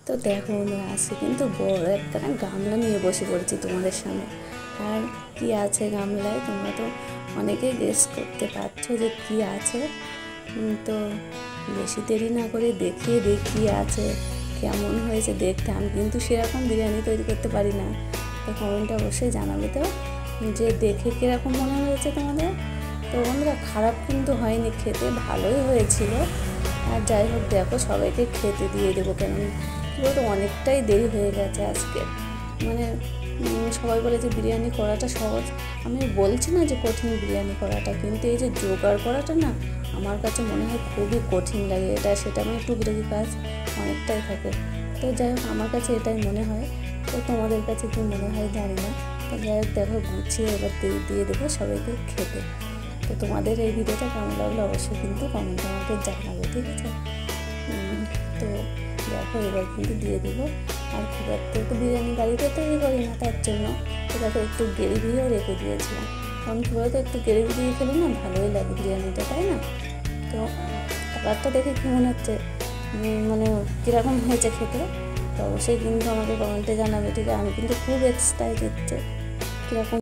তো দেখো বন্ধুরা, আজকে কিন্তু বড় একটা গামলা নিয়ে বসে পড়েছি তোমাদের সামনে। আর কি আছে গামলায় তোমরা তো অনেকেই গেস করতে পারছো যে কি আছে। তো বেশি দেরি না করে দেখিয়ে দিই কি আছে, কেমন হয়েছে দেখতে। আমি কিন্তু সেরকম বিরিয়ানি তৈরি করতে পারি না, তো কমেন্টে অবশ্যই জানাবে তো যে দেখে কীরকম মনে হয়েছে তোমাদের। তো বন্ধুরা, খারাপ কিন্তু হয়নি, খেতে ভালোই হয়েছিল। আর যাই হোক, দেখো সবাইকে খেতে দিয়ে দেবো, কেন কী বলতো অনেকটাই দেরি হয়ে গেছে আজকে। মানে সবাই বলে যে বিরিয়ানি করাটা সহজ, আমি বলছি না যে কঠিন বিরিয়ানি করাটা, কিন্তু এই যে জোগাড় করাটা না আমার কাছে মনে হয় খুবই কঠিন লাগে। এটা সেটা মানে টুকিটাকি কাজ অনেকটাই থাকে। তো যাই হোক, আমার কাছে এটাই মনে হয়। তো তোমাদের কাছে কী মনে হয় জানি না। তো যাই হোক, দেখো গুছিয়ে এবার দিয়ে দেবো সবাইকে খেতে। তো তোমাদের এই ভিডিওটা কেমন লাগলো অবশ্যই কিন্তু কমেন্টে আমাকে জানাবে, ঠিক আছে? তো দেখো এবার কিন্তু দিয়ে দেবো। আর খুব একটা তো বিরিয়ানি বাড়িতে তৈরি করি না, তার জন্য তো দেখো একটু গ্রেভিও রেখে দিয়েছিলাম, কারণ কী বলতো একটু গ্রেভি দিয়ে খেলে না ভালোই লাগে বিরিয়ানিটা, তাই না? তো কালারটা দেখে কী মনে হচ্ছে, মানে কীরকম হয়েছে খেতে, তো অবশ্যই কিন্তু আমাকে কমেন্টে জানাবে, ঠিক আছে? আমি কিন্তু খুব এক্সাইটেড যে কীরকম